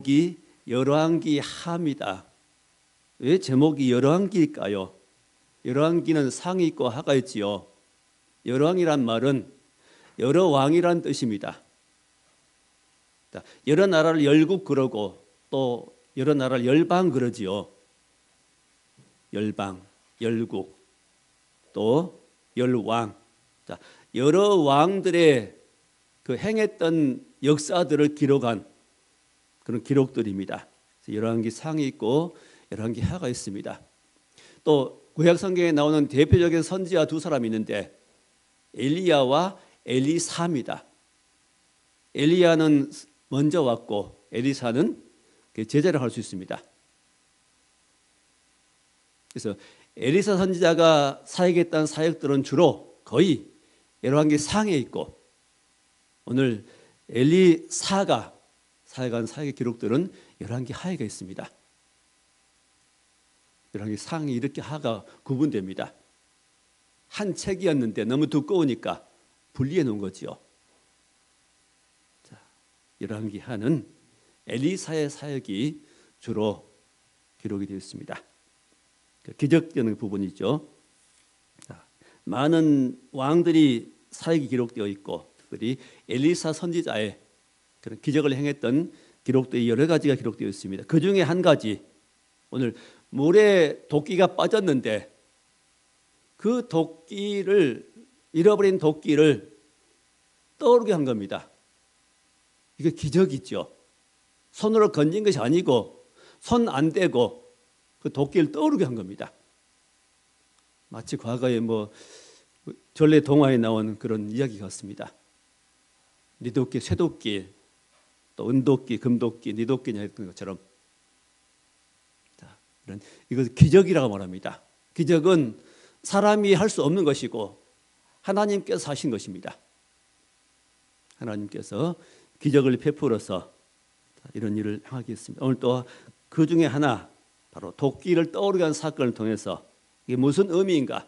제목이 열왕기 하입니다. 왜 제목이 열왕기일까요? 열왕기는 상이 있고 하가 있지요. 열왕이란 말은 여러 왕이란 뜻입니다. 여러 나라를 열국 그러고 또 여러 나라를 열방 그러지요. 열방, 열국, 또 열왕. 여러 왕들의 그 행했던 역사들을 기록한 그런 기록들입니다. 열왕기 상이 있고 열왕기 하가 있습니다. 또 구약 성경에 나오는 대표적인 선지자 두 사람이 있는데 엘리야와 엘리사입니다. 엘리야는 먼저 왔고 엘리사는 제자를 할 수 있습니다. 그래서 엘리사 선지자가 사역했던 사역들은 주로 거의 열왕기 상에 있고 오늘 엘리사가 사역한 사역의 기록들은 열왕기 하에 있습니다. 열왕기 상이 이렇게 하가 구분됩니다. 한 책이었는데 너무 두꺼우니까 분리해 놓은 거지요. 열왕기 하는 엘리사의 사역이 주로 기록이 되어 있습니다. 기적되는 부분이죠. 많은 왕들이 사역이 기록되어 있고 특별히 엘리사 선지자의 그런 기적을 행했던 기록들이 여러 가지가 기록되어 있습니다. 그 중에 한 가지, 오늘 물에 도끼가 빠졌는데 그 도끼를, 잃어버린 도끼를 떠오르게 한 겁니다. 이게 기적이죠. 손으로 건진 것이 아니고 손 안 대고 그 도끼를 떠오르게 한 겁니다. 마치 과거에 전래 동화에 나온 그런 이야기 같습니다. 니도끼, 쇠도끼, 또 은도끼, 금도끼, 니도끼냐 했던 것처럼 이것을 기적이라고 말합니다. 기적은 사람이 할 수 없는 것이고 하나님께서 하신 것입니다. 하나님께서 기적을 베풀어서 이런 일을 행하게 했습니다. 오늘 또 그 중에 하나, 바로 도끼를 떠오르게 한 사건을 통해서 이게 무슨 의미인가,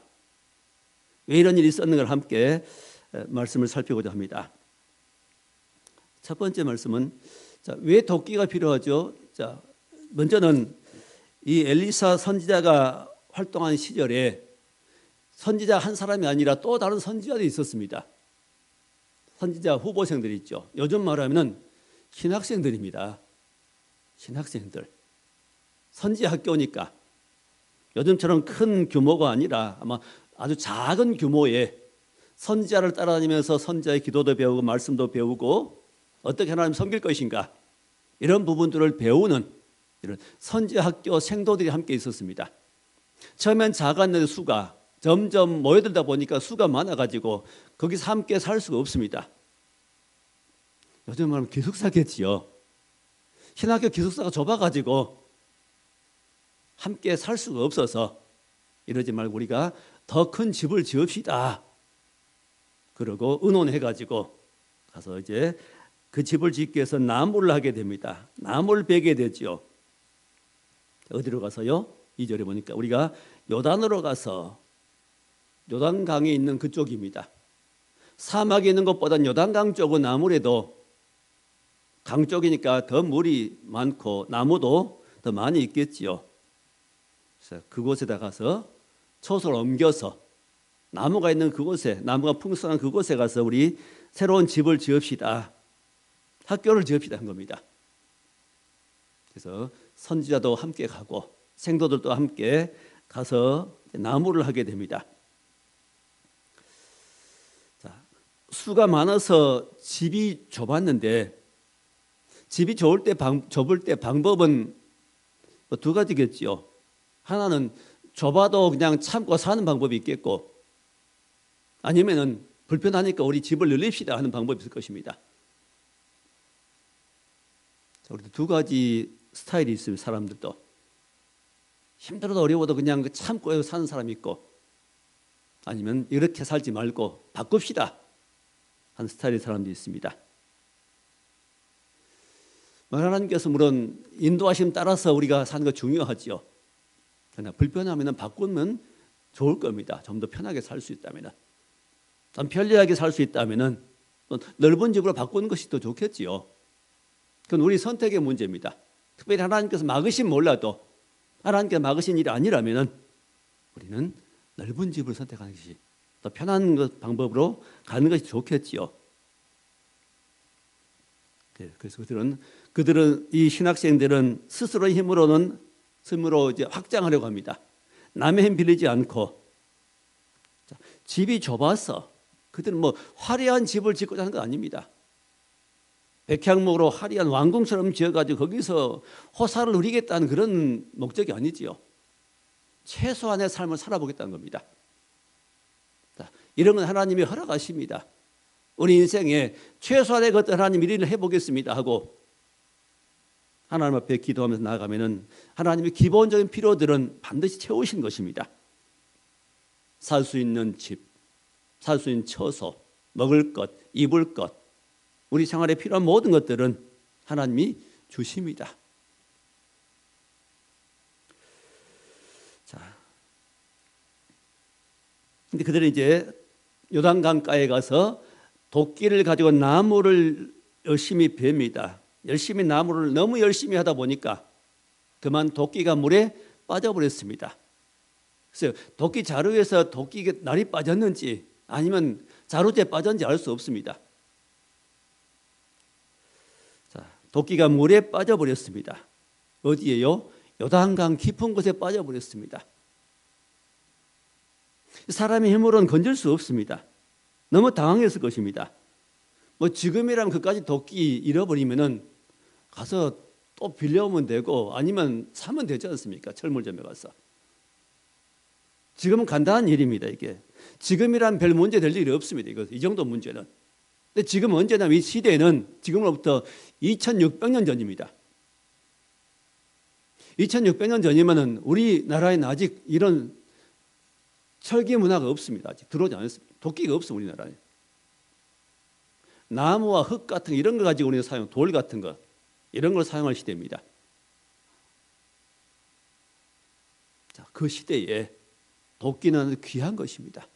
왜 이런 일이 있었는가를 함께 말씀을 살피고자 합니다. 첫 번째 말씀은 왜 도끼가 필요하죠? 먼저는 이 엘리사 선지자가 활동한 시절에 선지자 한 사람이 아니라 또 다른 선지자들이 있었습니다. 선지자 후보생들이 있죠. 요즘 말하면 신학생들입니다. 신학생들. 선지 학교니까 요즘처럼 큰 규모가 아니라 아마 아주 작은 규모의 선지자를 따라다니면서 선지자의 기도도 배우고 말씀도 배우고 어떻게 하나님 섬길 것인가, 이런 부분들을 배우는 이런 선지 학교 생도들이 함께 있었습니다. 처음엔 작았는데 수가 점점 모여들다 보니까 수가 많아가지고 거기서 함께 살 수가 없습니다. 요즘 말하면 기숙사겠지요. 신학교 기숙사가 좁아가지고 함께 살 수가 없어서 이러지 말고 우리가 더 큰 집을 지읍시다. 그러고 의논해가지고 가서 이제 그 집을 짓기 위해서 나무를 하게 됩니다. 나무를 베게 되지요. 어디로 가서요? 2절에 보니까 우리가 요단으로 가서, 요단강에 있는 그쪽입니다. 사막에 있는 것보다는 요단강 쪽은 아무래도 강 쪽이니까 더 물이 많고 나무도 더 많이 있겠지요. 그래서 그곳에다 가서 촛을 옮겨서 나무가 있는 그곳에, 나무가 풍성한 그곳에 가서 우리 새로운 집을 지읍시다. 학교를 지읍시다 한 겁니다. 그래서 선지자도 함께 가고 생도들도 함께 가서 나무를 하게 됩니다. 수가 많아서 집이 좁았는데 집이 좁을 때 방법은 두 가지겠지요. 하나는 좁아도 그냥 참고 사는 방법이 있겠고, 아니면은 불편하니까 우리 집을 늘립시다 하는 방법이 있을 것입니다. 우리 두 가지 스타일이 있어요. 사람들도 힘들어도 어려워도 그냥 참고 사는 사람이 있고, 아니면 이렇게 살지 말고 바꿉시다 하는 스타일의 사람도 있습니다. 하나님께서 물론 인도하심 따라서 우리가 사는 거 중요하지요. 그러나 불편하면 바꾸면 좋을 겁니다. 좀 더 편하게 살 수 있다면, 좀 편리하게 살 수 있다면 넓은 집으로 바꾸는 것이 더 좋겠지요. 그건 우리 선택의 문제입니다. 특별히 하나님께서 막으신 몰라도 하나님께서 막으신 일이 아니라면 우리는 넓은 집을 선택하는 것이 더 편한 방법으로 가는 것이 좋겠지요. 그래서 그들은 이 신학생들은 스스로의 힘으로 이제 확장하려고 합니다. 남의 힘 빌리지 않고. 집이 좁아서 그들은 뭐 화려한 집을 짓고자 하는 거 아닙니다. 백향목으로 화려한 왕궁처럼 지어가지고 거기서 호사를 누리겠다는 그런 목적이 아니지요. 최소한의 삶을 살아보겠다는 겁니다. 이런 건 하나님이 허락하십니다. 우리 인생에 최소한의 것들 하나님 일을 해보겠습니다 하고 하나님 앞에 기도하면서 나아가면은 하나님의 기본적인 필요들은 반드시 채우신 것입니다. 살 수 있는 집, 살 수 있는 처소, 먹을 것, 입을 것, 우리 생활에 필요한 모든 것들은 하나님이 주십니다. 자, 근데 그들은 이제 요단강가에 가서 도끼를 가지고 나무를 열심히 뵭니다. 열심히 나무를 너무 열심히 하다 보니까 그만 도끼가 물에 빠져버렸습니다. 그래서 도끼 자루에서 도끼가 날이 빠졌는지 아니면 자루째 빠졌는지 알 수 없습니다. 자, 도끼가 물에 빠져버렸습니다. 어디에요? 요단강 깊은 곳에 빠져버렸습니다. 사람의 힘으로는 건질 수 없습니다. 너무 당황했을 것입니다. 뭐 지금이랑 그까지 도끼 잃어버리면은 가서 또 빌려오면 되고 아니면 사면 되지 않습니까? 철물점에 가서. 지금은 간단한 일입니다. 이게 지금이란 별 문제 될 일이 없습니다. 이 정도 문제는. 근데 지금 언제나 이 시대는 지금으로부터 2600년 전입니다. 2600년 전이면은 우리나라에는 아직 이런 철기 문화가 없습니다. 아직 들어오지 않았습니다. 도끼가 없어 우리나라에. 나무와 흙 같은 이런 거 가지고 우리가 사용, 돌 같은 거 이런 걸 사용할 시대입니다. 자, 그 시대에 도끼는 귀한 것입니다.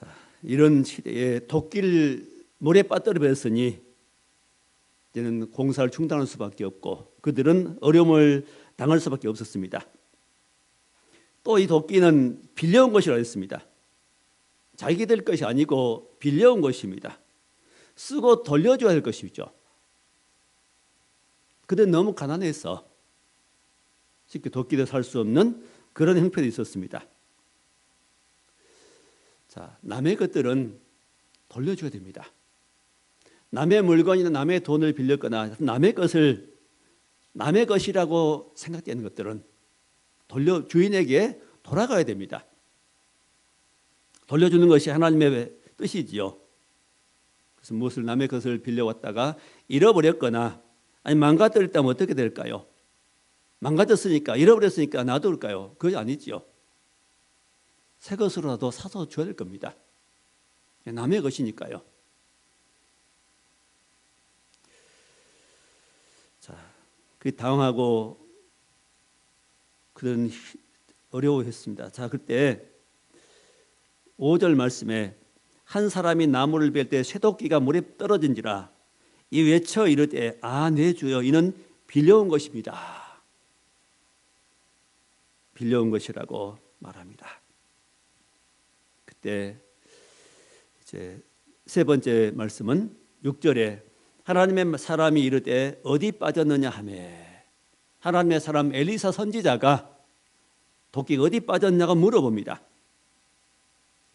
자, 이런 시대에 도끼를 물에 빠뜨려 버렸으니 이제는 공사를 중단할 수밖에 없고 그들은 어려움을 당할 수밖에 없었습니다. 또 이 도끼는 빌려온 것이라 했습니다. 자기들 것이 아니고 빌려온 것입니다. 쓰고 돌려줘야 할 것이죠. 그들은 너무 가난해서 쉽게 도끼도 살 수 없는 그런 형편이 있었습니다. 자, 남의 것들은 돌려줘야 됩니다. 남의 물건이나 남의 돈을 빌렸거나 남의 것을 남의 것이라고 생각되는 것들은 주인에게 돌아가야 됩니다. 돌려주는 것이 하나님의 뜻이지요. 그래서 무엇을 남의 것을 빌려왔다가 잃어버렸거나 아니 망가뜨렸다면 어떻게 될까요? 망가졌으니까 잃어버렸으니까 놔둘까요? 그게 아니지요. 새 것으로라도 사서 줘야 될 겁니다. 남의 것이니까요. 자, 그 당황하고 그런 어려워했습니다. 자, 그때 5절 말씀에 한 사람이 나무를 벨 때 쇠도끼가 물에 떨어진지라 이 외쳐 이르되 아 내 주여 이는 빌려온 것입니다. 빌려온 것이라고 말합니다. 그때 이제 세 번째 말씀은 6절에 하나님의 사람이 이르되 어디 빠졌느냐 하매 하나님의 사람 엘리사 선지자가 도끼가 어디 빠졌냐고 물어봅니다.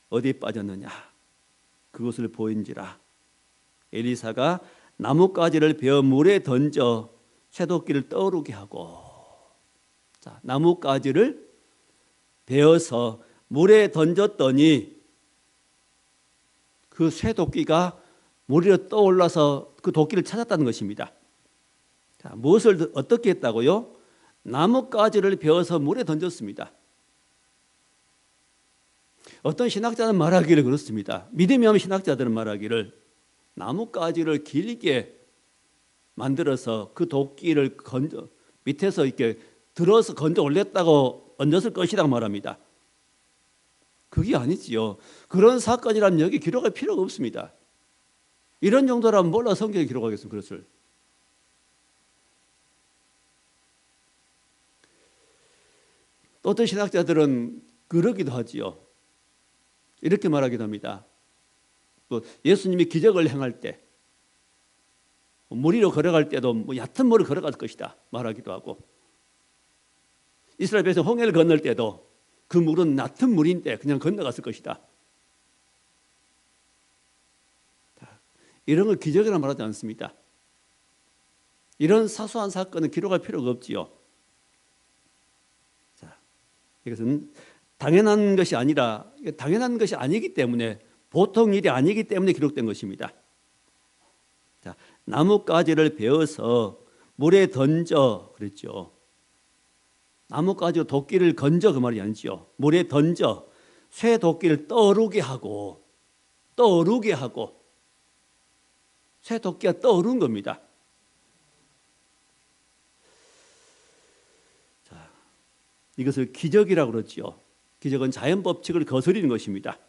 어디 빠졌느냐 그것을 보인지라 엘리사가 나뭇가지를 베어 물에 던져 쇠도끼를 떠오르게 하고 자, 나뭇가지를 베어서 물에 던졌더니 그 쇠도끼가 물 위로 떠올라서 그 도끼를 찾았다는 것입니다. 자, 무엇을 어떻게 했다고요? 나뭇가지를 베어서 물에 던졌습니다. 어떤 신학자는 말하기를 그렇습니다. 믿음이 없는 신학자들은 말하기를 나뭇가지를 길게 만들어서 그 도끼를 밑에서 이렇게 들어서 건져 올렸다고 얹었을 것이라고 말합니다. 그게 아니지요. 그런 사건이라면 여기 기록할 필요가 없습니다. 이런 정도라면 몰라 성경에 기록하겠습니까? 그것을. 또 어떤 신학자들은 그러기도 하지요. 이렇게 말하기도 합니다. 또 예수님이 기적을 행할 때, 물 위로 걸어갈 때도 얕은 물을 걸어갈 것이다 말하기도 하고, 이스라엘 백성 홍해를 건널 때도 그 물은 얕은 물인데 그냥 건너갔을 것이다. 이런 걸 기적이라 말하지 않습니다. 이런 사소한 사건은 기록할 필요가 없지요. 자, 이것은 당연한 것이 아니라, 당연한 것이 아니기 때문에, 보통 일이 아니기 때문에 기록된 것입니다. 자, 나뭇가지를 베어서 물에 던져 그랬죠. 나뭇가지로 도끼를 건져 그 말이 아니죠. 물에 던져 쇠 도끼를 떠오르게 하고 쇠 도끼가 떠오른 겁니다. 자, 이것을 기적이라고 그러지요. 기적은 자연 법칙을 거스리는 것입니다.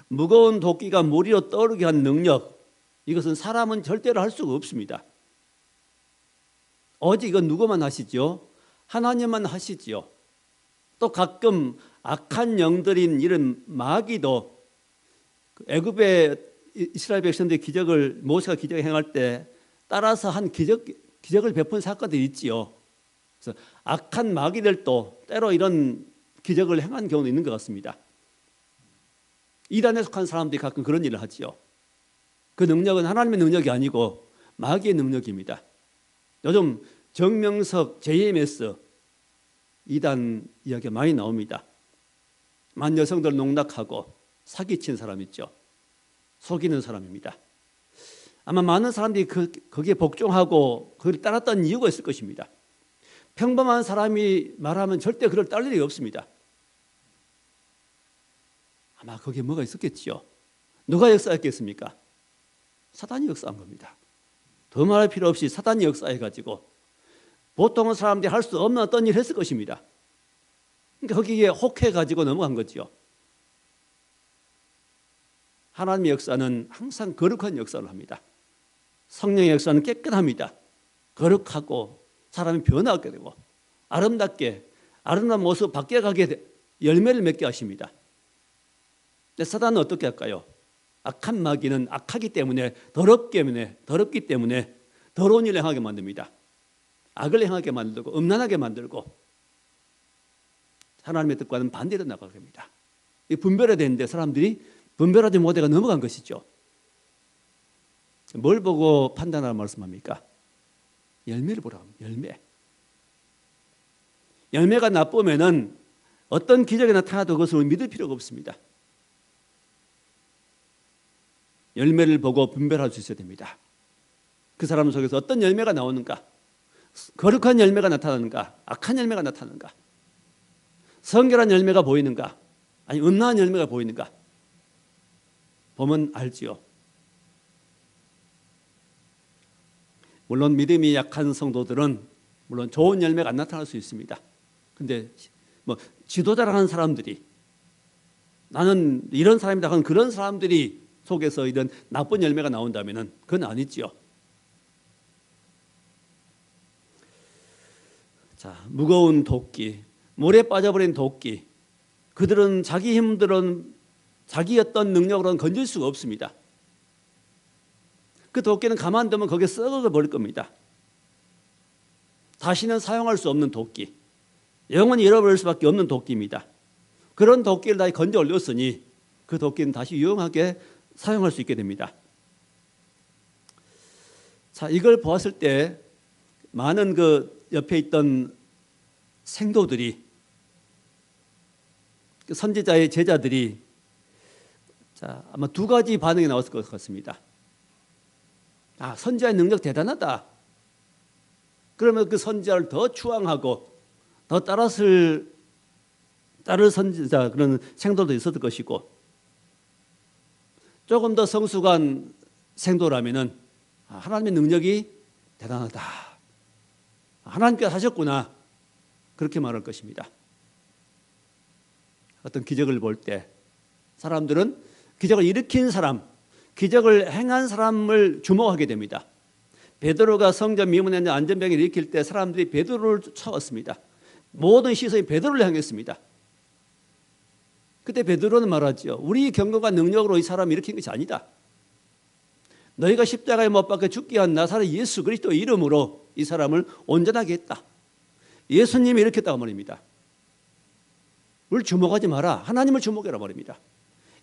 무거운 도끼가 물 위로 떠오르게 한 능력, 이것은 사람은 절대로 할 수가 없습니다. 오직 이건 누구만 하시죠? 하나님만 하시지요. 또 가끔 악한 영들인 이런 마귀도, 애굽의 이스라엘 백성들의 기적을 모세가 기적을 행할 때 따라서 한 기적을 베푼 사건들이 있지요. 그래서 악한 마귀들도 때로 이런 기적을 행한 경우도 있는 것 같습니다. 이단에 속한 사람들이 가끔 그런 일을 하지요. 그 능력은 하나님의 능력이 아니고 마귀의 능력입니다. 요즘 정명석, JMS 이단 이야기가 많이 나옵니다. 만 여성들 농락하고 사기친 사람 있죠. 속이는 사람입니다. 아마 많은 사람들이 거기에 복종하고 그걸 따랐던 이유가 있을 것입니다. 평범한 사람이 말하면 절대 그를 따를 일이 없습니다. 아마 거기에 뭐가 있었겠지요. 누가 역사했겠습니까? 사단이 역사한 겁니다. 더 말할 필요 없이 사단이 역사해가지고 보통은 사람들이 할 수 없는 어떤 일을 했을 것입니다. 그러니까 거기에 혹해가지고 넘어간 거지요. 하나님의 역사는 항상 거룩한 역사를 합니다. 성령의 역사는 깨끗합니다. 거룩하고 사람이 변화하게 되고 아름답게, 아름다운 모습 바뀌어가게 열매를 맺게 하십니다. 근데 사단은 어떻게 할까요? 악한 마귀는 악하기 때문에, 더럽기 때문에 더러운 일을 행하게 만듭니다. 악을 행하게 만들고 음란하게 만들고 하나님의 뜻과는 반대로 나가게 됩니다. 이 분별해야 되는데 사람들이 분별하지 못해가 넘어간 것이죠. 뭘 보고 판단하라 말씀합니까? 열매를 보라고 합니다. 열매가 나쁘면은 어떤 기적이 나타나도 그것을 믿을 필요가 없습니다. 열매를 보고 분별할 수 있어야 됩니다. 그 사람 속에서 어떤 열매가 나오는가? 거룩한 열매가 나타나는가? 악한 열매가 나타나는가? 성결한 열매가 보이는가? 아니 음란한 열매가 보이는가? 보면 알지요. 물론 믿음이 약한 성도들은 물론 좋은 열매가 안 나타날 수 있습니다. 근데 뭐 지도자라는 사람들이 나는 이런 사람이다 하는 그런 사람들이 속에서 이런 나쁜 열매가 나온다면은 그건 아니지요. 자, 무거운 도끼, 물에 빠져버린 도끼, 그들은 자기 힘들은 자기 어떤 능력으로는 건질 수가 없습니다. 그 도끼는 가만두면 거기에 썩어 버릴 겁니다. 다시는 사용할 수 없는 도끼, 영원히 잃어버릴 수밖에 없는 도끼입니다. 그런 도끼를 다시 건져 올렸으니 그 도끼는 다시 유용하게 사용할 수 있게 됩니다. 자, 이걸 보았을 때 많은 그 옆에 있던 생도들이, 선지자의 제자들이 자, 아마 두 가지 반응이 나왔을 것 같습니다. 아, 선지자의 능력 대단하다. 그러면 그 선지자를 더 추앙하고 더 따를 선지자 그런 생도도 있었을 것이고, 조금 더 성숙한 생도라면은 하나님의 능력이 대단하다. 하나님께서 하셨구나. 그렇게 말할 것입니다. 어떤 기적을 볼 때 사람들은 기적을 일으킨 사람, 기적을 행한 사람을 주목하게 됩니다. 베드로가 성전 미문에 있는 안전병을 일으킬 때 사람들이 베드로를 쫓아왔습니다. 모든 시선이 베드로를 향했습니다. 그때 베드로는 말하죠. 우리 경건과 능력으로 이 사람을 일으킨 것이 아니다. 너희가 십자가에 못 박혀 죽게 한 나사렛 예수 그리스도 이름으로 이 사람을 온전하게 했다. 예수님이 일으켰다고 말입니다. 우리를 주목하지 마라. 하나님을 주목해라 말입니다.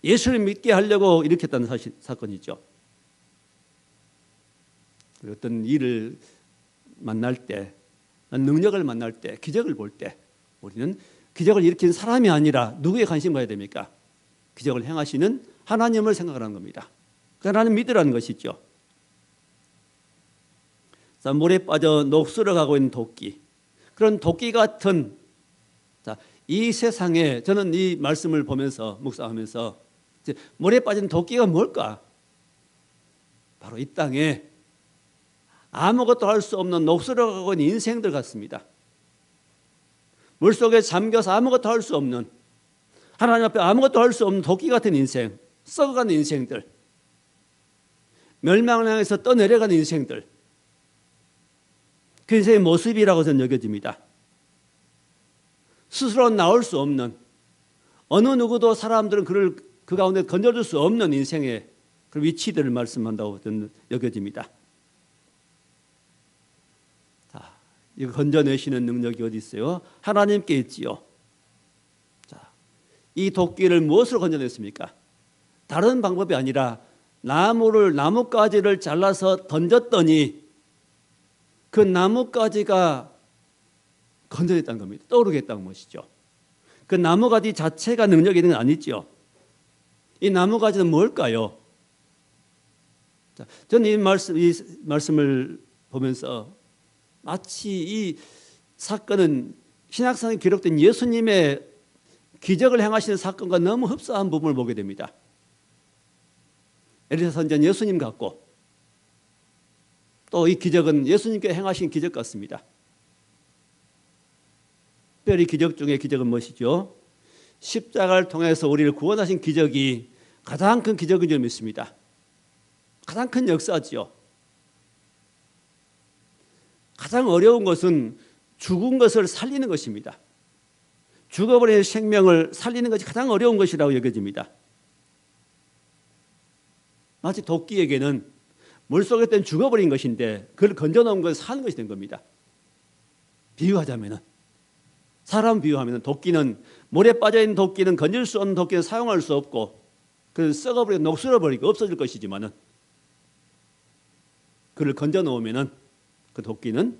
예수를 믿게 하려고 일으켰다는 사건이죠. 어떤 일을 만날 때, 능력을 만날 때, 기적을 볼 때 우리는 기적을 일으킨 사람이 아니라 누구에 관심 가야 됩니까? 기적을 행하시는 하나님을 생각하는 겁니다. 하나님 믿으라는 것이죠. 자, 물에 빠져 녹슬어 가고 있는 도끼. 그런 도끼 같은 이 세상에 저는 이 말씀을 보면서 묵상하면서 물에 빠진 도끼가 뭘까? 바로 이 땅에 아무것도 할 수 없는 녹슬어 가고 있는 인생들 같습니다. 물속에 잠겨서 아무것도 할 수 없는, 하나님 앞에 아무것도 할 수 없는 도끼 같은 인생, 썩어가는 인생들, 멸망을 향해서 떠내려가는 인생들, 그 인생의 모습이라고 저는 여겨집니다. 스스로 나올 수 없는, 어느 누구도 사람들은 그를 그 가운데 건져줄 수 없는 인생의 그 위치들을 말씀한다고 저는 여겨집니다. 자, 이거 건져내시는 능력이 어디 있어요? 하나님께 있지요. 자, 이 도끼를 무엇으로 건져냈습니까? 다른 방법이 아니라 나뭇가지를 잘라서 던졌더니 그 나뭇가지가 건져냈다는 겁니다. 떠오르게 했다는 것이죠. 그 나뭇가지 자체가 능력이 있는 건 아니죠. 이 나뭇가지는 뭘까요? 자, 저는 이 말씀을 보면서 마치 이 사건은 신약성에 기록된 예수님의 기적을 행하시는 사건과 너무 흡사한 부분을 보게 됩니다. 엘리사 선지자는 예수님 같고 또 이 기적은 예수님께 행하신 기적 같습니다. 특별히 기적 중에 기적은 무엇이죠? 십자가를 통해서 우리를 구원하신 기적이 가장 큰 기적인 줄 믿습니다. 가장 큰 역사지요. 가장 어려운 것은 죽은 것을 살리는 것입니다. 죽어버린 생명을 살리는 것이 가장 어려운 것이라고 여겨집니다. 마치 도끼에게는 물속에 있던 죽어버린 것인데 그걸 건져놓은 것을 사는 것이 된 겁니다. 비유하자면 사람 비유하면 도끼는 물에 빠져있는 도끼는 건질 수 없는 도끼는 사용할 수 없고 그 썩어버리고 녹슬어버리고 없어질 것이지만은 그를 건져놓으면은 그 도끼는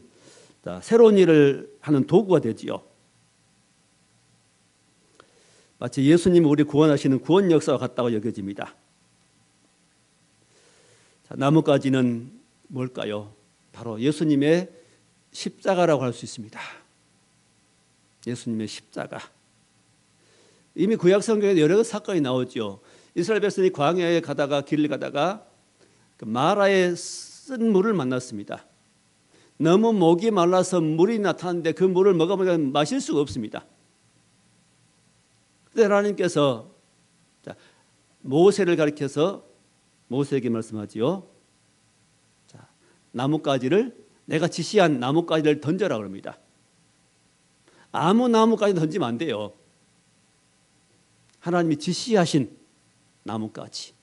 새로운 일을 하는 도구가 되지요. 마치 예수님이 우리 구원하시는 구원 역사와 같다고 여겨집니다. 자, 나뭇가지는 뭘까요? 바로 예수님의 십자가라고 할 수 있습니다. 예수님의 십자가. 이미 구약 성경에 여러 사건이 나오죠. 이스라엘 백성이 광야에 가다가 길을 가다가 그 마라에 쓴 물을 만났습니다. 너무 목이 말라서 물이 나타났는데 그 물을 먹어보니까 마실 수가 없습니다. 그때 하나님께서 모세를 가리켜서 모세에게 말씀하지요. 자, 나뭇가지를 내가 지시한 나뭇가지를 던져라 그럽니다. 아무 나뭇가지 던지면 안 돼요. 하나님이 지시하신 나뭇가지.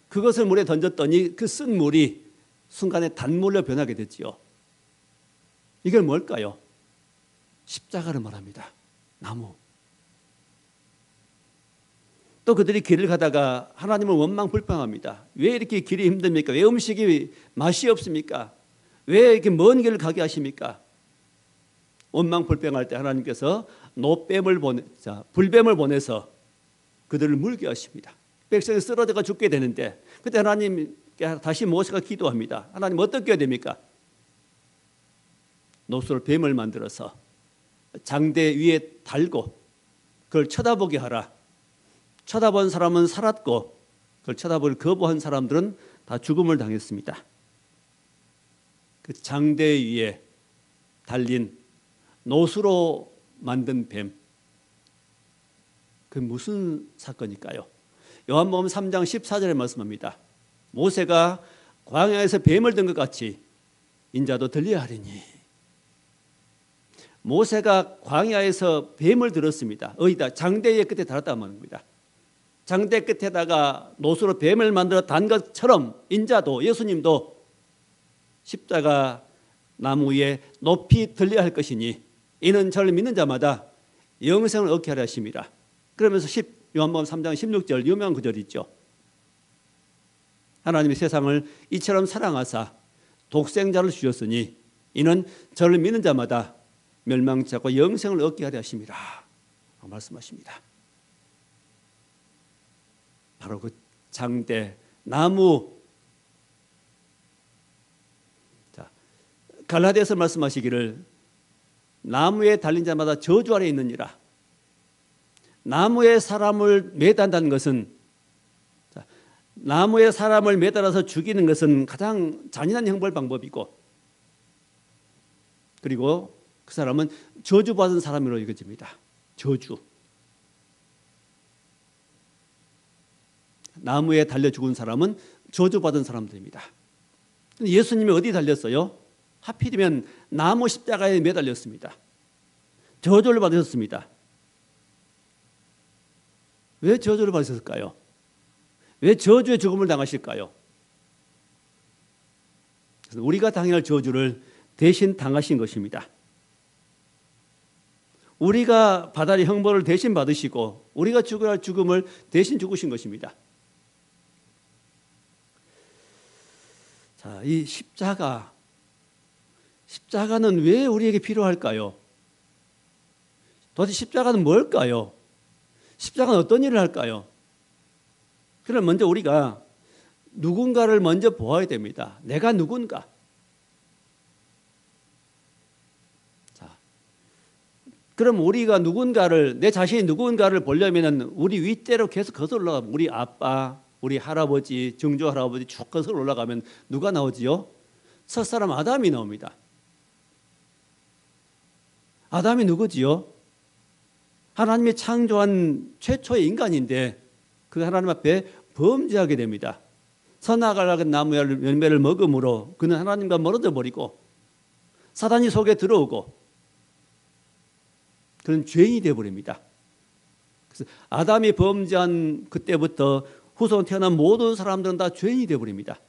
그것을 물에 던졌더니 그 쓴 물이 순간에 단물로 변하게 됐지요. 이게 뭘까요? 십자가를 말합니다. 나무. 또 그들이 길을 가다가 하나님을 원망불평합니다. 왜 이렇게 길이 힘듭니까? 왜 음식이 맛이 없습니까? 왜 이렇게 먼 길을 가게 하십니까? 원망불평할 때 하나님께서 불뱀을 보내서 그들을 물게 하십니다. 백성이 쓰러져가 죽게 되는데 그때 하나님께 다시 모세가 기도합니다. 하나님 어떻게 해야 됩니까? 노수로 뱀을 만들어서 장대 위에 달고 그걸 쳐다보게 하라. 쳐다본 사람은 살았고 그걸 쳐다볼 거부한 사람들은 다 죽음을 당했습니다. 그 장대 위에 달린 노수로 만든 뱀, 그 무슨 사건일까요? 요한복음 3장 14절에 말씀합니다. 모세가 광야에서 뱀을 든 것 같이 인자도 들려야 하리니. 모세가 광야에서 뱀을 들었습니다. 어디다? 장대의 끝에 달았다는 말입니다. 장대 끝에다가 노수로 뱀을 만들어 단 것처럼 인자도, 예수님도 십자가 나무 위에 높이 들려야 할 것이니 이는 저를 믿는 자마다 영생을 얻게 하려 하심이라. 그러면서 요한복음 3장 16절 유명한 구절이 있죠. 하나님이 세상을 이처럼 사랑하사 독생자를 주셨으니 이는 저를 믿는 자마다 멸망치 않고 영생을 얻게 하려 하심이라 말씀하십니다. 바로 그 장대 나무. 자, 갈라디아서 말씀하시기를 나무에 달린 자마다 저주 아래 있느니라. 나무에 사람을 매단다는 것은, 나무에 사람을 매달아서 죽이는 것은 가장 잔인한 형벌 방법이고, 그리고 그 사람은 저주받은 사람으로 여겨집니다. 저주. 나무에 달려 죽은 사람은 저주받은 사람들입니다. 예수님이 어디 달렸어요? 하필이면 나무 십자가에 매달렸습니다. 저주를 받으셨습니다. 왜 저주를 받으셨을까요? 왜 저주의 죽음을 당하실까요? 그래서 우리가 당할 저주를 대신 당하신 것입니다. 우리가 받아야 할 형벌을 대신 받으시고 우리가 죽어야 할 죽음을 대신 죽으신 것입니다. 자, 이 십자가는 왜 우리에게 필요할까요? 도대체 십자가는 뭘까요? 십자가는 어떤 일을 할까요? 그럼 먼저 우리가 누군가를 먼저 보아야 됩니다. 내가 누군가? 자, 그럼 우리가 누군가를, 내 자신이 누군가를 보려면 우리 윗대로 계속 거슬러 올라가면 우리 아빠, 우리 할아버지, 증조 할아버지 쭉 거슬러 올라가면 누가 나오지요? 첫사람 아담이 나옵니다. 아담이 누구지요? 하나님이 창조한 최초의 인간인데 그 하나님 앞에 범죄하게 됩니다. 선악을 나무 열매를 먹음으로 그는 하나님과 멀어져 버리고 사단이 속에 들어오고 그는 죄인이 되어버립니다. 그래서 아담이 범죄한 그때부터 후손 태어난 모든 사람들은 다 죄인이 되어버립니다.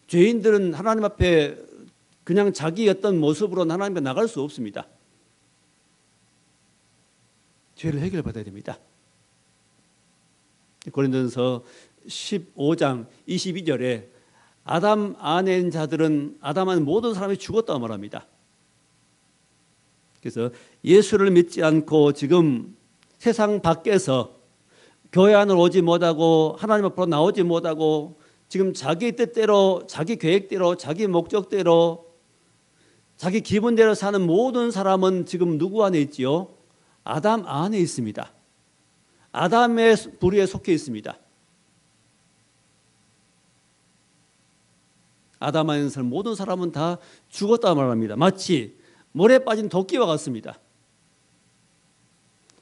죄인들은 하나님 앞에 그냥 자기 어떤 모습으로는 하나님께 나갈 수 없습니다. 죄를 해결받아야 됩니다. 고린도전서 15장 22절에 아담 안에 있는 자들은 아담 안에 모든 사람이 죽었다고 말합니다. 그래서 예수를 믿지 않고 지금 세상 밖에서 교회 안으로 오지 못하고 하나님 앞으로 나오지 못하고 지금 자기 뜻대로 자기 계획대로 자기 목적대로 자기 기분대로 사는 모든 사람은 지금 누구 안에 있지요? 아담 안에 있습니다. 아담의 부류에 속해 있습니다. 아담 안에 있는 모든 사람은 다 죽었다 말합니다. 마치 물에 빠진 도끼와 같습니다.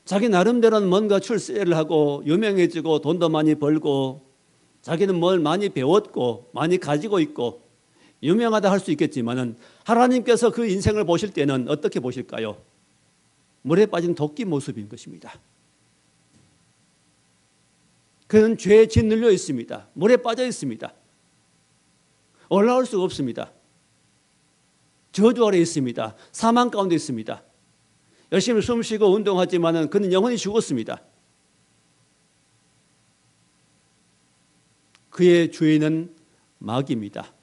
자기 나름대로는 뭔가 출세를 하고 유명해지고 돈도 많이 벌고 자기는 뭘 많이 배웠고 많이 가지고 있고 유명하다 할 수 있겠지만은 하나님께서 그 인생을 보실 때는 어떻게 보실까요? 물에 빠진 도끼 모습인 것입니다. 그는 죄에 짓눌려 있습니다. 물에 빠져 있습니다. 올라올 수가 없습니다. 저주 아래 있습니다. 사망 가운데 있습니다. 열심히 숨쉬고 운동하지만은 그는 영원히 죽었습니다. 그의 주인은 마귀입니다.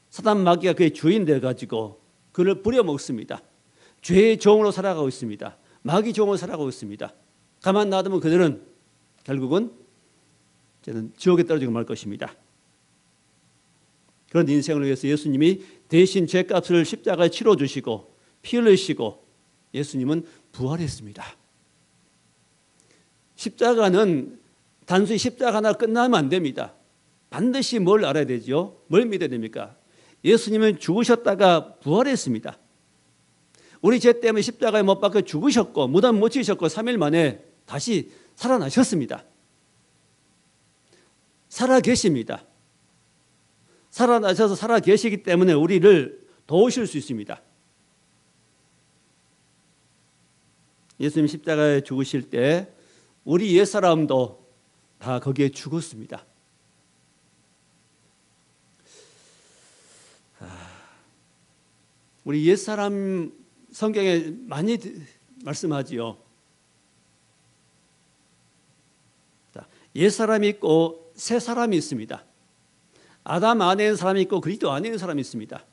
사단 마귀가 그의 주인 되어가지고 그를 부려먹습니다. 죄의 종으로 살아가고 있습니다. 마귀 종으로 살아가고 있습니다. 가만 놔두면 그들은 결국은 저는 지옥에 떨어지고 말 것입니다. 그런 인생을 위해서 예수님이 대신 죄값을 십자가에 치러주시고 피 흘리시고 예수님은 부활했습니다. 십자가는 단순히 십자가 하나 끝나면 안 됩니다. 반드시 뭘 알아야 되죠? 뭘 믿어야 됩니까? 예수님은 죽으셨다가 부활했습니다. 우리 죄 때문에 십자가에 못 박혀 죽으셨고 무덤 못 치셨고 3일 만에 다시 살아나셨습니다. 살아 계십니다. 살아나셔서 살아 계시기 때문에 우리를 도우실 수 있습니다. 예수님 십자가에 죽으실 때 우리 옛사람도 다 거기에 죽었습니다. 우리 옛사람 성경에 많이 말씀하지요. 옛사람이 있고 새 사람이 있습니다. 아담 안에 있는 사람이 있고 그리스도 안에 있는 사람이 있습니다.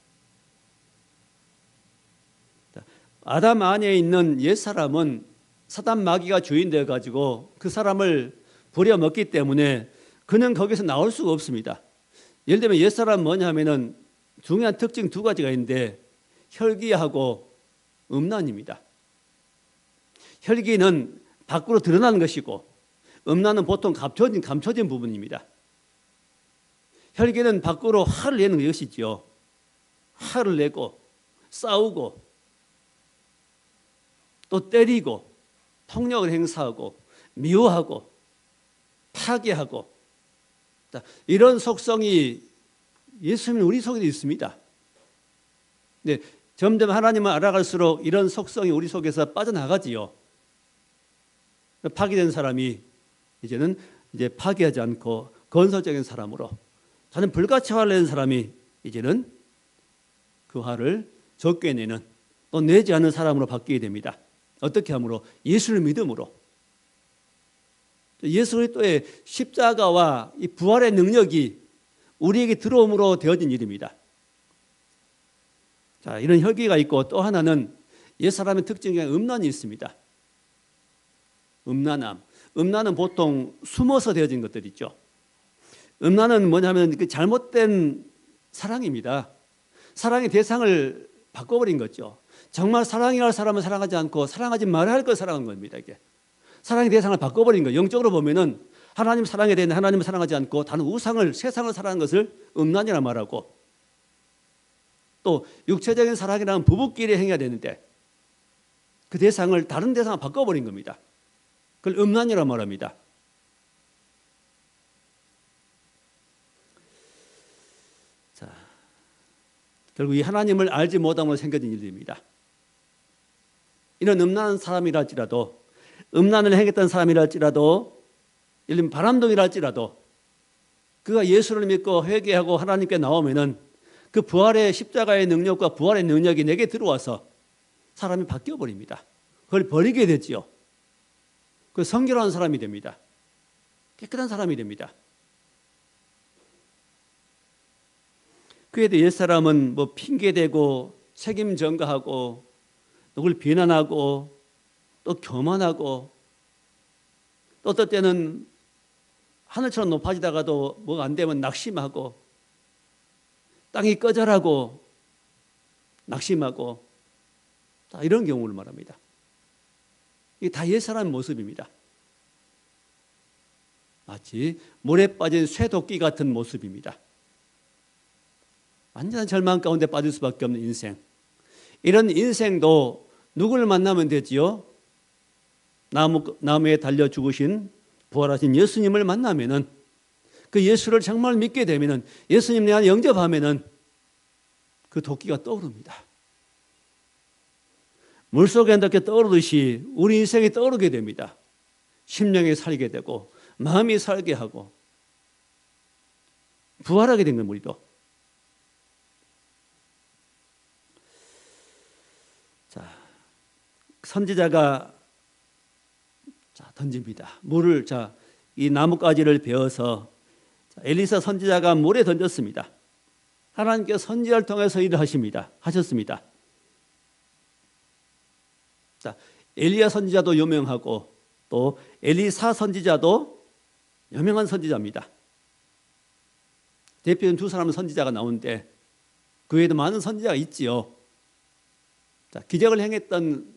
아담 안에 있는 옛사람은 사단 마귀가 주인 되어 가지고 그 사람을 부려먹기 때문에 그는 거기서 나올 수가 없습니다. 예를 들면 옛사람은 뭐냐면은 중요한 특징 두 가지가 있는데 혈기하고 음란입니다. 혈기는 밖으로 드러나는 것이고 음란은 보통 감춰진 부분입니다. 혈기는 밖으로 화를 내는 것이지요. 화를 내고 싸우고 또 때리고 폭력을 행사하고 미워하고 파괴하고 이런 속성이 예수님 우리 속에도 있습니다. 네, 점점 하나님을 알아갈수록 이런 속성이 우리 속에서 빠져나가지요. 파괴된 사람이 이제는 파괴하지 않고 건설적인 사람으로 저는 불같이 화를 내는 사람이 이제는 그 화를 적게 내는 또 내지 않는 사람으로 바뀌게 됩니다. 어떻게 함으로? 예수를 믿음으로. 예수 그리스도의 십자가와 이 부활의 능력이 우리에게 들어옴으로 되어진 일입니다. 자, 이런 혈기가 있고 또 하나는 옛사람의 특징 중에 음란이 있습니다. 음란함. 음란은 보통 숨어서 되어진 것들 있죠. 음란은 뭐냐면 그 잘못된 사랑입니다. 사랑의 대상을 바꿔버린 거죠. 정말 사랑해야 할 사람을 사랑하지 않고 사랑하지 말아야 할 걸 사랑한 겁니다. 이게 사랑의 대상을 바꿔버린 거예요. 영적으로 보면은 하나님 사랑해야 되는데 하나님을 사랑하지 않고 다른 우상을 세상을 사랑하는 것을 음란이라 말하고 또 육체적인 사랑이라는 부부끼리 행해야 되는데 그 대상을 다른 대상을 바꿔버린 겁니다. 그걸 음란이라 말합니다. 자, 결국 이 하나님을 알지 못함으로 생겨진 일입니다. 이런 음란한 사람이랄지라도 음란을 행했던 사람이랄지라도 예를 들면 바람둥이랄지라도 그가 예수를 믿고 회개하고 하나님께 나오면은 그 부활의 십자가의 능력과 부활의 능력이 내게 들어와서 사람이 바뀌어 버립니다. 그걸 버리게 되지요. 그 성결한 사람이 됩니다. 깨끗한 사람이 됩니다. 그에 대해 옛사람은 뭐 핑계대고 책임 전가하고 누굴 비난하고 또 교만하고 또 어떨 때는 하늘처럼 높아지다가도 뭐가 안 되면 낙심하고 땅이 꺼져라고 낙심하고 다 이런 경우를 말합니다. 이게 다 옛사람의 모습입니다. 마치 물에 빠진 쇠도끼 같은 모습입니다. 완전한 절망 가운데 빠질 수밖에 없는 인생. 이런 인생도 누구를 만나면 되지요? 나무에 달려 죽으신 부활하신 예수님을 만나면은 그 예수를 정말 믿게 되면은 예수님 내 안에 영접하면은 그 도끼가 떠오릅니다. 물속에 이렇게 떠오르듯이 우리 인생이 떠오르게 됩니다. 심령이 살게 되고 마음이 살게 하고 부활하게 된 겁니다. 우리도. 자, 선지자가 던집니다. 물을 이 나뭇가지를 베어서 엘리사 선지자가 물에 던졌습니다. 하나님께서 선지자를 통해서 일을 하셨습니다. 자, 엘리야 선지자도 유명하고 또 엘리사 선지자도 유명한 선지자입니다. 대표적인 두 사람은 선지자가 나오는데 그 외에도 많은 선지자가 있지요. 자, 기적을 행했던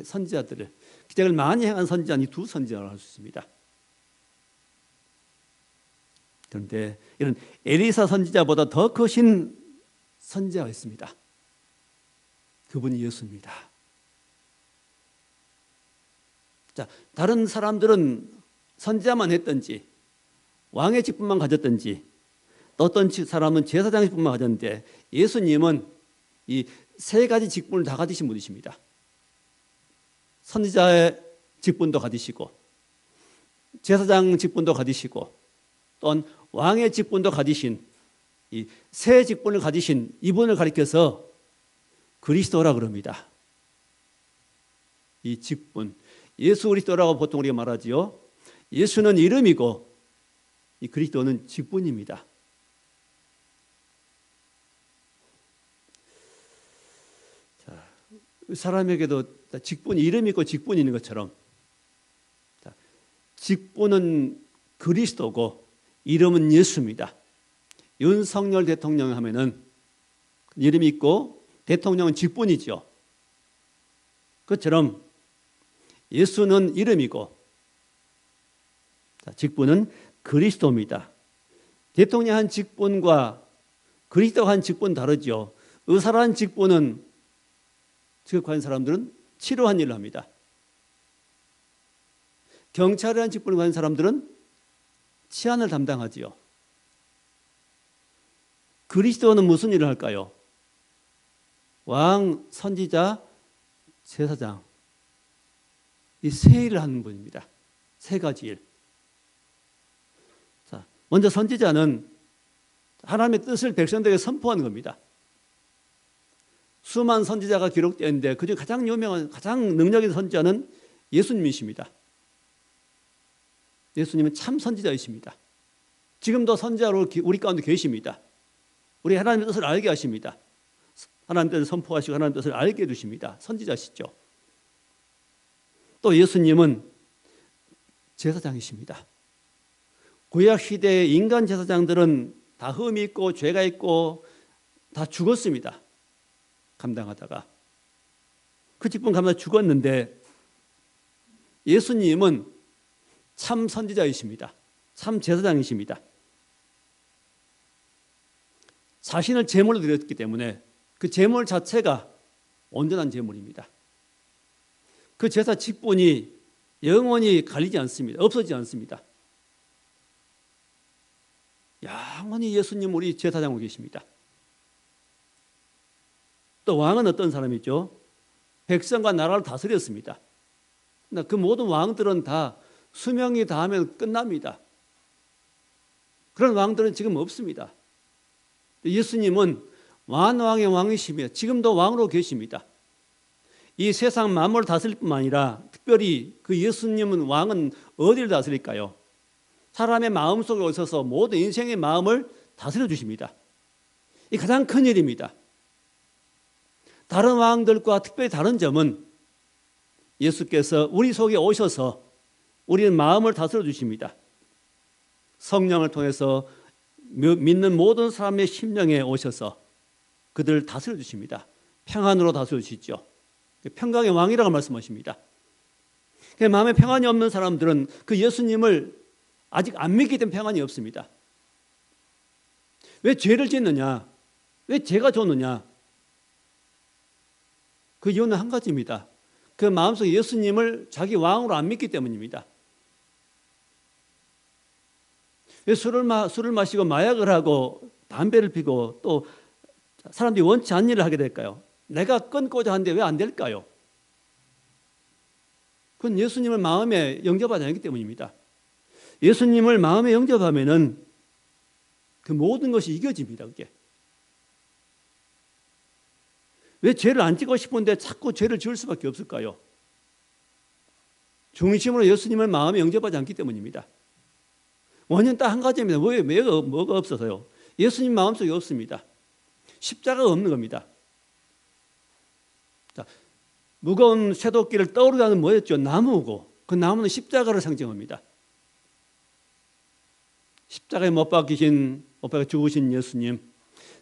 선지자들을 기적을 많이 행한 선지자는 이 두 선지자를 할 수 있습니다. 그런데 이런 엘리사 선지자보다 더 크신 선지자가 있습니다. 그분이 예수입니다. 자, 다른 사람들은 선지자만 했든지 왕의 직분만 가졌든지 또 어떤 사람은 제사장의 직분만 가졌는데 예수님은 이 세 가지 직분을 다 가지신 분이십니다. 선지자의 직분도 가지시고 제사장 직분도 가지시고 또한 왕의 직분도 가지신 이 세 직분을 가지신 이분을 가리켜서 그리스도라 그럽니다. 이 직분, 예수 그리스도라고 보통 우리가 말하지요. 예수는 이름이고 이 그리스도는 직분입니다. 자, 사람에게도 직분이 이름이 있고 직분이 있는 것처럼 직분은 그리스도고 이름은 예수입니다. 윤석열 대통령 하면은 이름이 있고 대통령은 직분이죠. 그것처럼 예수는 이름이고 직분은 그리스도입니다. 대통령 한 직분과 그리스도가 한 직분 다르죠. 의사라는 직분은 직업한 사람들은 치료한 일을 합니다. 경찰이라는 직분을 가진 사람들은 치안을 담당하지요. 그리스도는 무슨 일을 할까요? 왕, 선지자, 제사장 이 세 일을 하는 분입니다. 세 가지 일. 자, 먼저 선지자는 하나님의 뜻을 백성들에게 선포하는 겁니다. 수많은 선지자가 기록되었는데 그중 가장 유명한 가장 능력 있는 선지자는 예수님이십니다. 예수님은 참 선지자이십니다. 지금도 선지자로 우리 가운데 계십니다. 우리 하나님의 뜻을 알게 하십니다. 하나님의 뜻을 선포하시고 하나님의 뜻을 알게 해주십니다. 선지자시죠. 또 예수님은 제사장이십니다. 구약 시대의 인간 제사장들은 다 흠이 있고 죄가 있고 다 죽었습니다. 감당하다가 그 직분 감당하다 죽었는데 예수님은 참 선지자이십니다. 참 제사장이십니다. 자신을 제물로 드렸기 때문에 그 제물 자체가 온전한 제물입니다. 그 제사 직분이 영원히 갈리지 않습니다. 없어지지 않습니다. 영원히 예수님 우리 제사장으로 계십니다. 또 왕은 어떤 사람이죠? 백성과 나라를 다스렸습니다. 그 모든 왕들은 다 수명이 다하면 끝납니다. 그런 왕들은 지금 없습니다. 예수님은 만왕의 왕이시며 지금도 왕으로 계십니다. 이 세상 만물을 다스릴 뿐만 아니라 특별히 그 예수님은 왕은 어디를 다스릴까요? 사람의 마음속에 오셔서 모든 인생의 마음을 다스려 주십니다. 이 가장 큰 일입니다. 다른 왕들과 특별히 다른 점은 예수께서 우리 속에 오셔서 우리의 마음을 다스려 주십니다. 성령을 통해서 믿는 모든 사람의 심령에 오셔서 그들을 다스려 주십니다. 평안으로 다스려 주시죠. 평강의 왕이라고 말씀하십니다. 마음에 평안이 없는 사람들은 그 예수님을 아직 안 믿기 때문에 평안이 없습니다. 왜 죄를 짓느냐? 왜 죄가 좋느냐? 그 이유는 한 가지입니다. 그 마음속에 예수님을 자기 왕으로 안 믿기 때문입니다. 왜 술을 마시고 마약을 하고 담배를 피고 또 사람들이 원치 않는 일을 하게 될까요? 내가 끊고자 하는데 왜 안 될까요? 그건 예수님을 마음에 영접하지 않기 때문입니다. 예수님을 마음에 영접하면은 그 모든 것이 이겨집니다. 그게. 왜 죄를 안 짓고 싶은데 자꾸 죄를 지을 수밖에 없을까요? 중심으로 예수님을 마음에 영접하지 않기 때문입니다. 원인 딱 한 가지입니다. 뭐가 없어서요? 예수님 마음속에 없습니다. 십자가가 없는 겁니다. 자, 무거운 쇠도끼를 떠오르게 하는 뭐였죠? 나무고 그 나무는 십자가를 상징합니다. 십자가에 못 박혀 죽으신 예수님,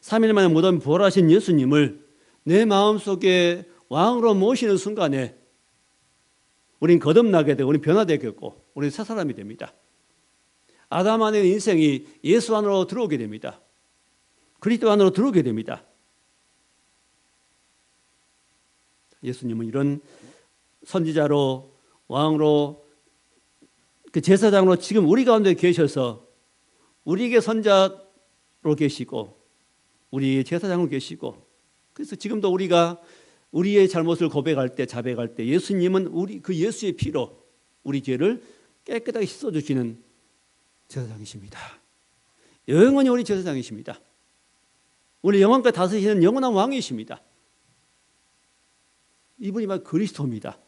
3일 만에 무덤에 부활하신 예수님을 내 마음속에 왕으로 모시는 순간에 우린 거듭나게 되고 우린 변화되겠고 우린 새 사람이 됩니다. 아담 안의 인생이 예수 안으로 들어오게 됩니다. 그리스도 안으로 들어오게 됩니다. 예수님은 이런 선지자로 왕으로 그 제사장으로 지금 우리 가운데 계셔서 우리에게 선자로 계시고 우리의 제사장으로 계시고, 그래서 지금도 우리가 우리의 잘못을 고백할 때, 자백할 때 예수님은 우리 그 예수의 피로 우리 죄를 깨끗하게 씻어주시는 제사장이십니다. 영원히 우리 제사장이십니다. 우리 영원까지 다스리시는 영원한 왕이십니다. 이분이 막 그리스도입니다.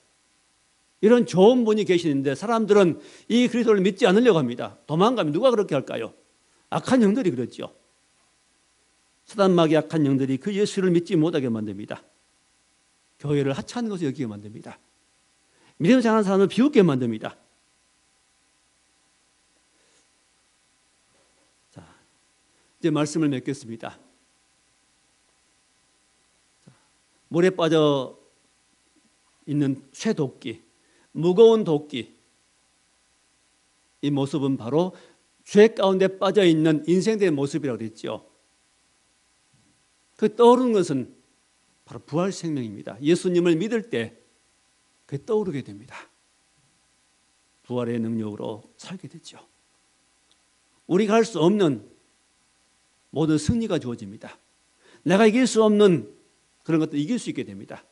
이런 좋은 분이 계시는데 사람들은 이 그리스도를 믿지 않으려고 합니다. 도망가면 누가 그렇게 할까요? 악한 영들이 그렇죠. 사단마귀 악한 영들이 그 예수를 믿지 못하게 만듭니다. 교회를 하찮은 것을 여기게 만듭니다. 믿음을 잘하는 사람을 비웃게 만듭니다. 자, 이제 말씀을 맺겠습니다. 물에 빠져 있는 쇠도끼, 무거운 도끼, 이 모습은 바로 죄 가운데 빠져 있는 인생들의 모습이라고 그랬죠. 그 떠오르는 것은 바로 부활 생명입니다. 예수님을 믿을 때 그게 떠오르게 됩니다. 부활의 능력으로 살게 되죠. 우리가 할 수 없는 모든 승리가 주어집니다. 내가 이길 수 없는 그런 것도 이길 수 있게 됩니다.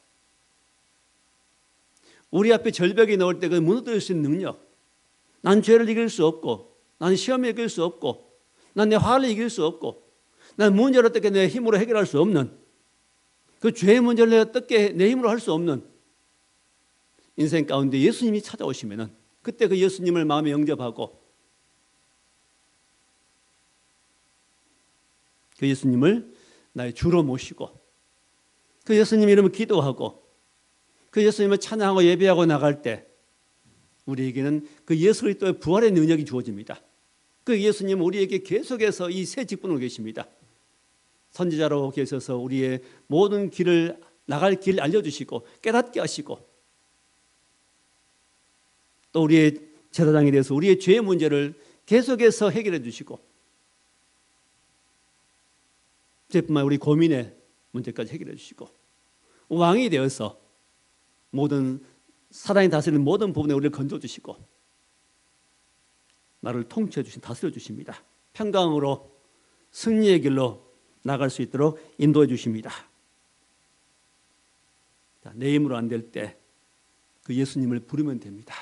우리 앞에 절벽이 나올 때 그 무너뜨릴 수 있는 능력, 난 죄를 이길 수 없고, 난 시험을 이길 수 없고, 난 내 화를 이길 수 없고, 난 문제를 어떻게 내 힘으로 해결할 수 없는, 그 죄의 문제를 내가 어떻게 내 힘으로 할 수 없는 인생 가운데 예수님이 찾아오시면은 그때 그 예수님을 마음에 영접하고 그 예수님을 나의 주로 모시고 그 예수님 이름을 기도하고 그 예수님을 찬양하고 예배하고 나갈 때 우리에게는 그 예수 그리스도의 부활의 능력이 주어집니다. 그 예수님은 우리에게 계속해서 이 새 직분으로 계십니다. 선지자로 계셔서 우리의 모든 길을 나갈 길 알려주시고 깨닫게 하시고 또 우리의 제사장이 되어서 우리의 죄의 문제를 계속해서 해결해 주시고 이제뿐만 우리 고민의 문제까지 해결해 주시고 왕이 되어서 모든 사단이 다스리는 모든 부분에 우리를 건져주시고 나를 통치해 주신 다스려 주십니다. 평강으로 승리의 길로 나갈 수 있도록 인도해 주십니다. 내 힘으로 안 될 때 그 예수님을 부르면 됩니다.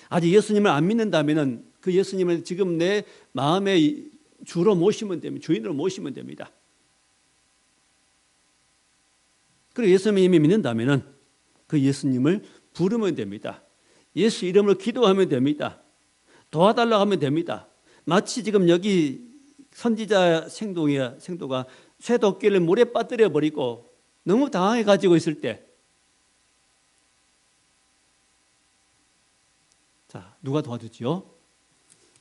아직 예수님을 안 믿는다면 그 예수님을 지금 내 마음에 주로 모시면 됩니다. 주인으로 모시면 됩니다. 그리고 예수님을 이미 믿는다면 그 예수님을 부르면 됩니다. 예수 이름으로 기도하면 됩니다. 도와달라고 하면 됩니다. 마치 지금 여기 선지자 생도가 쇠도끼를 물에 빠뜨려 버리고 너무 당황해 가지고 있을 때 자, 누가 도와주지요?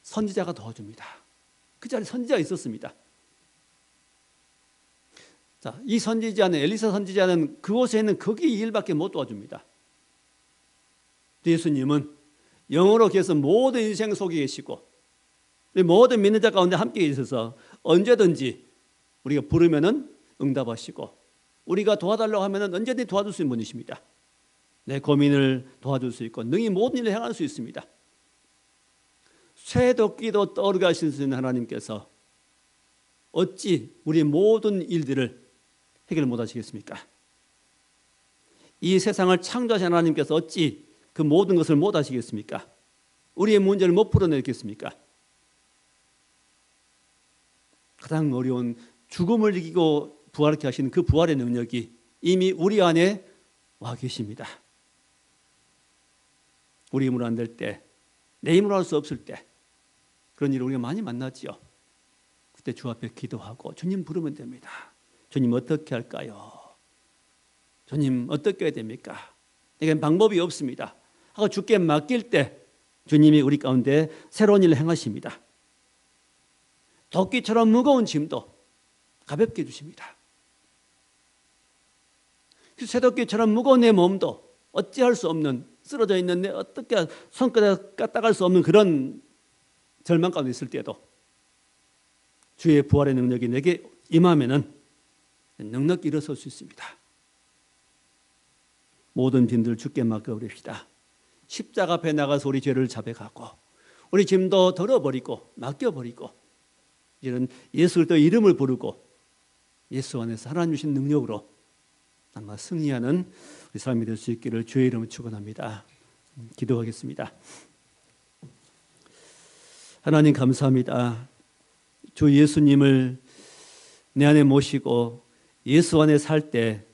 선지자가 도와줍니다. 그 자리에 선지자가 있었습니다. 자, 이 선지자는 엘리사 선지자는 그곳에 있는 거기 일밖에 못 도와줍니다. 예수님은 영으로 계셔서 모든 인생 속에 계시고 모든 믿는 자 가운데 함께 있어서 언제든지 우리가 부르면은 응답하시고 우리가 도와달라고 하면은 언제든지 도와줄 수 있는 분이십니다. 내 고민을 도와줄 수 있고 능히 모든 일을 행할 수 있습니다. 쇠도끼도 떠오르게 하시는 하나님께서 어찌 우리 모든 일들을 해결 못 하시겠습니까? 이 세상을 창조하신 하나님께서 어찌 그 모든 것을 못 하시겠습니까? 우리의 문제를 못 풀어내겠습니까? 가장 어려운 죽음을 이기고 부활케 하시는 그 부활의 능력이 이미 우리 안에 와 계십니다. 우리 힘으로 안 될 때, 내 힘으로 할 수 없을 때 그런 일을 우리가 많이 만나지요. 그때 주 앞에 기도하고 주님 부르면 됩니다. 주님 어떻게 할까요? 주님 어떻게 해야 됩니까? 내게 방법이 없습니다. 하고 주께 맡길 때 주님이 우리 가운데 새로운 일을 행하십니다. 도끼처럼 무거운 짐도 가볍게 해주십니다. 쇠도끼처럼 무거운 내 몸도 어찌할 수 없는 쓰러져 있는 내 어떻게 손가락 까딱할 수 없는 그런 절망 가운데 있을 때도 주의 부활의 능력이 내게 임하면은 넉넉히 일어설 수 있습니다. 모든 짐들 주께 맡겨버립시다. 십자가 앞에 나가서 우리 죄를 자백하고 우리 짐도 덜어버리고 맡겨버리고 이제는 예수 그리스도의 이름을 부르고 예수 안에서 하나님 주신 능력으로 아마 승리하는 우리 삶이 될 수 있기를 주의 이름으로 축원합니다. 기도하겠습니다. 하나님 감사합니다. 주 예수님을 내 안에 모시고 예수 안에 살 때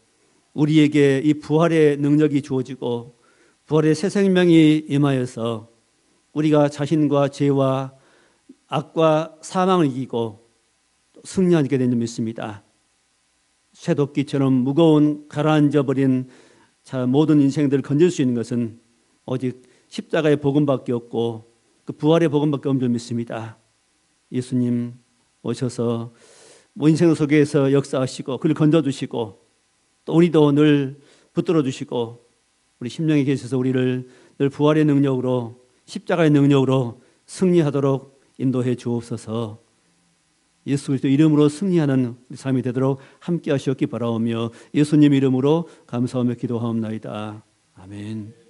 우리에게 이 부활의 능력이 주어지고 부활의 새 생명이 임하여서 우리가 자신과 죄와 악과 사망을 이기고 승리하게 된 줄 믿습니다. 쇠도끼처럼 무거운 가라앉아버린 모든 인생들을 건질 수 있는 것은 오직 십자가의 복음밖에 없고 그 부활의 복음밖에 없는 줄 믿습니다. 예수님 오셔서 인생 속에서 역사하시고 그를 건져주시고 또 우리도 늘 붙들어 주시고 우리 심령에 계셔서 우리를 늘 부활의 능력으로 십자가의 능력으로 승리하도록 인도해 주옵소서. 예수 그리스도 이름으로 승리하는 우리 삶이 되도록 함께 하시옵기 바라오며 예수님 이름으로 감사하며 기도하옵나이다. 아멘.